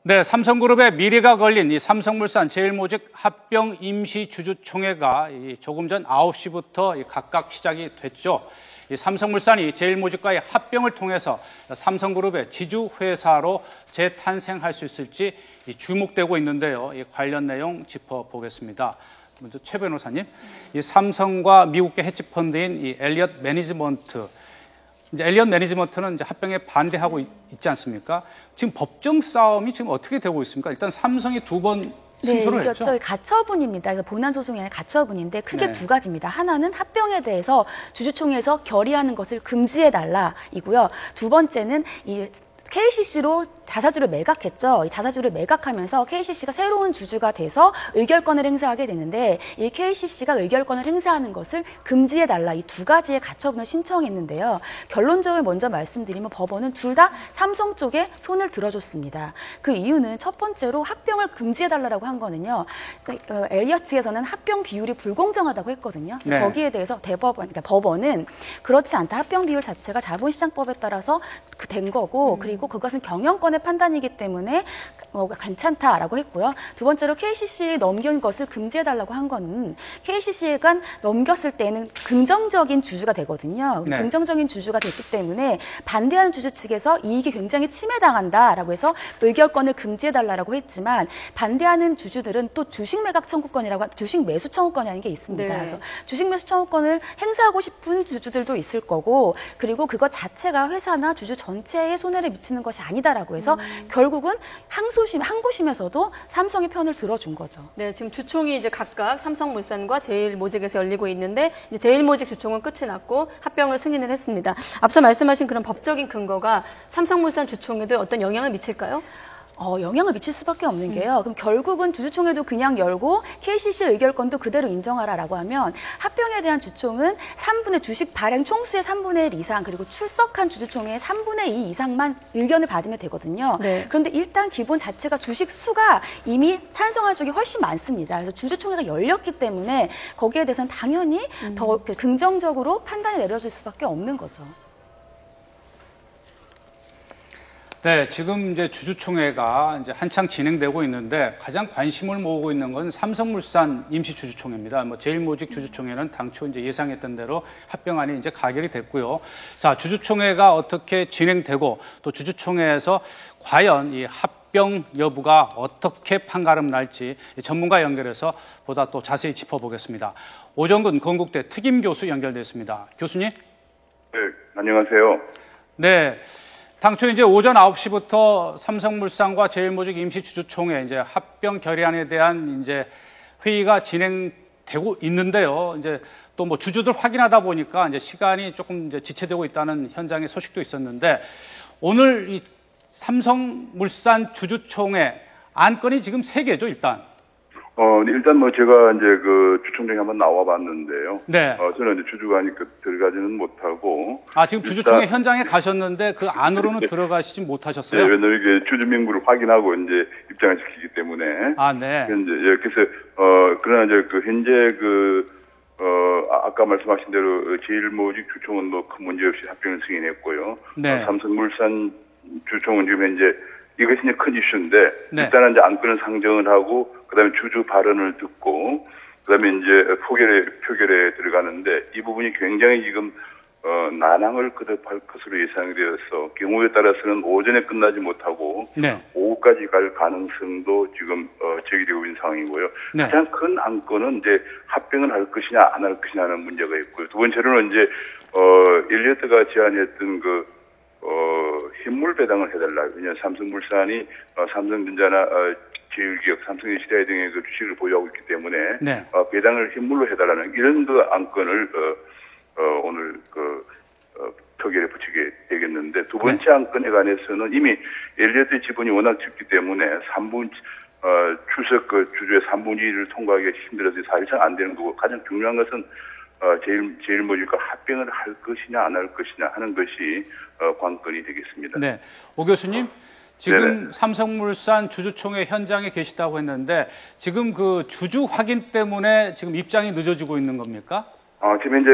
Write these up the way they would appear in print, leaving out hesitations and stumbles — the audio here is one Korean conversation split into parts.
네, 삼성그룹의 미래가 걸린 이 삼성물산 제일모직 합병 임시주주총회가 조금 전 9시부터 각각 시작이 됐죠. 이 삼성물산이 제일모직과의 합병을 통해서 삼성그룹의 지주회사로 재탄생할 수 있을지 주목되고 있는데요. 이 관련 내용 짚어보겠습니다. 먼저 최 변호사님, 이 삼성과 미국계 헤지펀드인 이 엘리엇 매니지먼트, 이제 엘리엇 매니지먼트는 이제 합병에 반대하고 있지 않습니까? 지금 법정 싸움이 지금 어떻게 되고 있습니까? 일단 삼성이 두 번 승소를 했죠. 저희 가처분입니다. 그래서 본안 소송이 아니라 가처분인데 크게 네. 두 가지입니다. 하나는 합병에 대해서 주주총회에서 결의하는 것을 금지해달라이고요. 두 번째는 이 KCC로 자사주를 매각했죠. 이 자사주를 매각하면서 KCC가 새로운 주주가 돼서 의결권을 행사하게 되는데 이 KCC가 의결권을 행사하는 것을 금지해달라, 이 두 가지의 가처분을 신청했는데요. 결론적으로 먼저 말씀드리면 법원은 둘 다 삼성 쪽에 손을 들어줬습니다. 그 이유는 첫 번째로 합병을 금지해달라고 한 거는요. 엘리엇 측에서는 합병 비율이 불공정하다고 했거든요. 네. 거기에 대해서 그러니까 법원은 그렇지 않다. 합병 비율 자체가 자본시장법에 따라서 된 거고 그리고 그것은 경영권의 판단이기 때문에 괜찮다라고 했고요. 두 번째로 KCC에 넘긴 것을 금지해달라고 한 거는 KCC가 넘겼을 때는 긍정적인 주주가 되거든요. 네. 긍정적인 주주가 됐기 때문에 반대하는 주주 측에서 이익이 굉장히 침해당한다라고 해서 의결권을 금지해달라고 했지만 반대하는 주주들은 또 주식 매각 청구권이라고 주식 매수 청구권이라는 게 있습니다. 네. 그래서 주식 매수 청구권을 행사하고 싶은 주주들도 있을 거고 그리고 그것 자체가 회사나 주주 전체에 손해를 미치는 것이 아니다라고 해서 결국은 항소심에서도 삼성의 편을 들어준 거죠. 네, 지금 주총이 이제 각각 삼성물산과 제일모직에서 열리고 있는데 이제 제일모직 주총은 끝이 났고 합병을 승인을 했습니다. 앞서 말씀하신 그런 법적인 근거가 삼성물산 주총에도 어떤 영향을 미칠까요? 영향을 미칠 수밖에 없는 게요. 그럼 결국은 주주총회도 그냥 열고 KCC 의결권도 그대로 인정하라라고 하면 합병에 대한 주총은 주식 발행 총수의 3분의 1 이상 그리고 출석한 주주총회의 3분의 2 이상만 의견을 받으면 되거든요. 네. 그런데 일단 기본 자체가 주식 수가 이미 찬성할 쪽이 훨씬 많습니다. 그래서 주주총회가 열렸기 때문에 거기에 대해서는 당연히 더 긍정적으로 판단이 내려질 수밖에 없는 거죠. 네, 지금 이제 주주총회가 이제 한창 진행되고 있는데 가장 관심을 모으고 있는 건 삼성물산 임시주주총회입니다. 제일모직 주주총회는 당초 이제 예상했던 대로 합병안이 이제 가결이 됐고요. 자, 주주총회가 어떻게 진행되고 또 주주총회에서 과연 이 합병 여부가 어떻게 판가름 날지 전문가 연결해서 보다 또 자세히 짚어보겠습니다. 오정근 건국대 특임교수 연결됐습니다. 교수님. 네, 안녕하세요. 네. 당초 이제 오전 9시부터 삼성물산과 제일모직 임시주주총회 이제 합병 결의안에 대한 이제 회의가 진행되고 있는데요. 이제 또 주주들 확인하다 보니까 이제 시간이 조금 이제 지체되고 있다는 현장의 소식도 있었는데 오늘 이 삼성물산 주주총회 안건이 지금 3개죠, 일단. 일단 제가 이제 그 주총장에 한번 나와봤는데요. 네. 저는 이제 주주가 들어가지는 못하고. 지금 주주총회 현장에 가셨는데 그 안으로는 들어가시지 못하셨어요? 네, 왜냐면 이게 주주 명부를 확인하고 이제 입장을 지키기 때문에. 네. 그래서 그러나 이제 현재 아까 말씀하신 대로 제일모직 주총은 큰 문제 없이 합병을 승인했고요. 네. 삼성물산 주총은 지금 현재 이것이 이제 큰 이슈인데 네. 일단은 이제 안건을 상정을 하고 그다음에 주주 발언을 듣고 그다음에 이제 표결에 들어가는데 이 부분이 굉장히 지금 난항을 거듭할 것으로 예상이 되어서 경우에 따라서는 오전에 끝나지 못하고 네. 오후까지 갈 가능성도 지금 제기되고 있는 상황이고요. 네. 가장 큰 안건은 이제 합병을 할 것이냐 안 할 것이냐는 문제가 있고요. 두 번째로는 이제 엘리엇가 제안했던 현물 배당을 해달라. 왜냐하면 삼성물산이 삼성전자나 제일기업, 삼성에시다이 등의 주식을 보유하고 있기 때문에 네. 배당을 현물로 해달라는 이런 안건을 오늘 표결에 붙이게 되겠는데 두 번째 네. 안건에 관해서는 이미 엘리엇의 지분이 워낙 적기 때문에 추석 주주의 3분의 1을 통과하기가 힘들어서 사실상 안 되는 거고 가장 중요한 것은 제일모직과 합병을 할 것이냐 안 할 것이냐 하는 것이 관건이 되겠습니다. 네, 오 교수님 지금 네네. 삼성물산 주주총회 현장에 계시다고 했는데 지금 그 주주 확인 때문에 지금 입장이 늦어지고 있는 겁니까? 지금 이제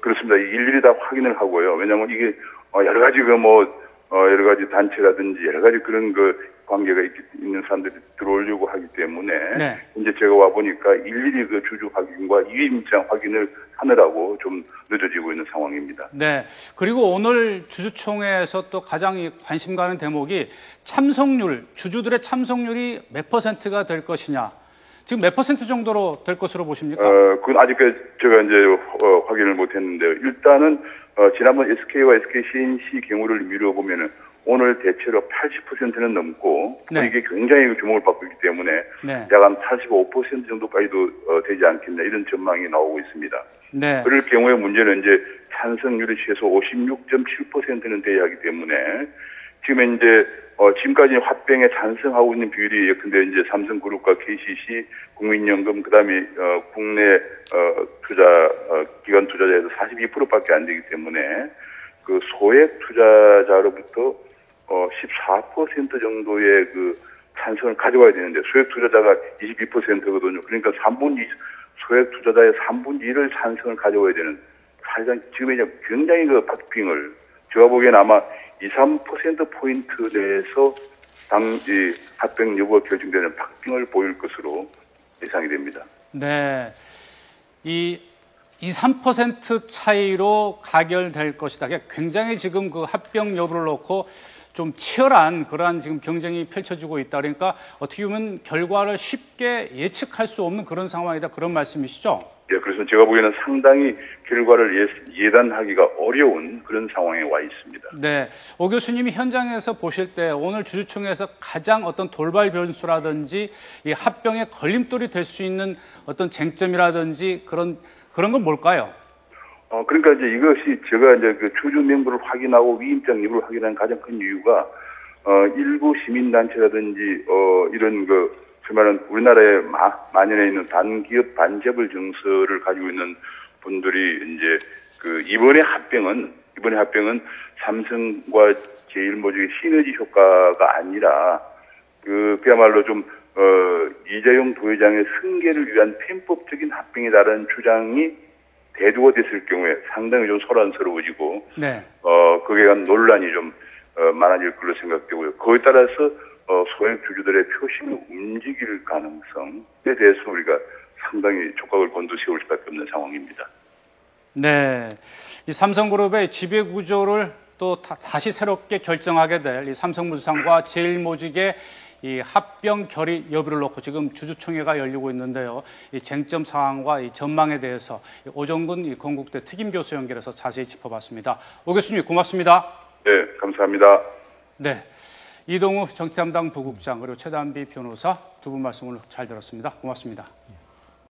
그렇습니다. 일일이 다 확인을 하고요. 왜냐하면 이게 여러 가지 여러 가지 단체라든지 여러 가지 그런 관계가 있는 사람들이 들어오려고 하기 때문에 네. 이제 제가 와 보니까 일일이 그 주주 확인과 이임장 확인을 하느라고 좀 늦어지고 있는 상황입니다. 네. 그리고 오늘 주주총회에서 또 가장 관심 가는 대목이 참석률, 주주들의 참석률이 몇 %가 될 것이냐. 지금 몇 % 정도로 될 것으로 보십니까? 그건 아직까지 제가 이제 확인을 못 했는데요. 일단은 지난번 SK와 SKC&C 경우를 미뤄보면은 오늘 대체로 80%는 넘고 네. 이게 굉장히 주목을 받고 있기 때문에 네. 약 한 85% 정도까지도 되지 않겠나 이런 전망이 나오고 있습니다. 네. 그럴 경우에 문제는 이제 찬성률이 최소 56.7%는 돼야 하기 때문에 지금 이제 지금까지 합병에 찬성하고 있는 비율이 근데 이제 삼성그룹과 KCC, 국민연금 그다음에 국내 기관 투자자에서 42%밖에 안 되기 때문에 그 소액 투자자로부터 14% 정도의 그 찬성을 가져와야 되는데 소액 투자자가 22%거든요. 그러니까 소액 투자자의 3분의 1을 찬성을 가져와야 되는 사실상 지금 이제 굉장히 그 박빙을 제가 보기에는 아마 2~3% 내에서 이 합병 여부가 결정되는 박빙을 보일 것으로 예상이 됩니다. 네. 이 2~3% 차이로 가결될 것이다. 굉장히 지금 그 합병 여부를 놓고 좀 치열한 그러한 지금 경쟁이 펼쳐지고 있다. 그러니까 어떻게 보면 결과를 쉽게 예측할 수 없는 그런 상황이다. 그런 말씀이시죠? 예, 그래서 제가 보기에는 상당히 결과를 예단하기가 어려운 그런 상황에 와 있습니다. 네. 오 교수님이 현장에서 보실 때 오늘 주주총회에서 가장 어떤 돌발 변수라든지 이 합병의 걸림돌이 될 수 있는 어떤 쟁점이라든지 그런 건 뭘까요? 그러니까 이제 이것이 제가 이제 그 주주 명부를 확인하고 위임장 여부를 확인하는 가장 큰 이유가, 일부 시민단체라든지, 이런 정말은 우리나라에 만연해 있는 반기업 반재벌 정서를 가지고 있는 분들이 이제 이번에 합병은 삼성과 제일모직의 시너지 효과가 아니라, 그야말로 좀, 이재용 부회장의 승계를 위한 편법적인 합병이다라는 주장이 대두가 됐을 경우에 상당히 좀 소란스러워지고, 네. 그에 대한 논란이 좀, 많아질 걸로 생각되고요. 거기에 따라서, 소액 주주들의 표심이 움직일 가능성에 대해서 우리가 상당히 촉각을 곤두세울 수밖에 없는 상황입니다. 네. 이 삼성그룹의 지배 구조를 또 다시 새롭게 결정하게 될 이 삼성물산과 제일모직의 이 합병 결의 여부를 놓고 지금 주주총회가 열리고 있는데요. 이 쟁점 상황과 이 전망에 대해서 오정근 건국대 특임교수 연결해서 자세히 짚어봤습니다. 오 교수님 고맙습니다. 네, 감사합니다. 네, 이동우 정치담당 부국장 그리고 최단비 변호사 두 분 말씀을 잘 들었습니다. 고맙습니다.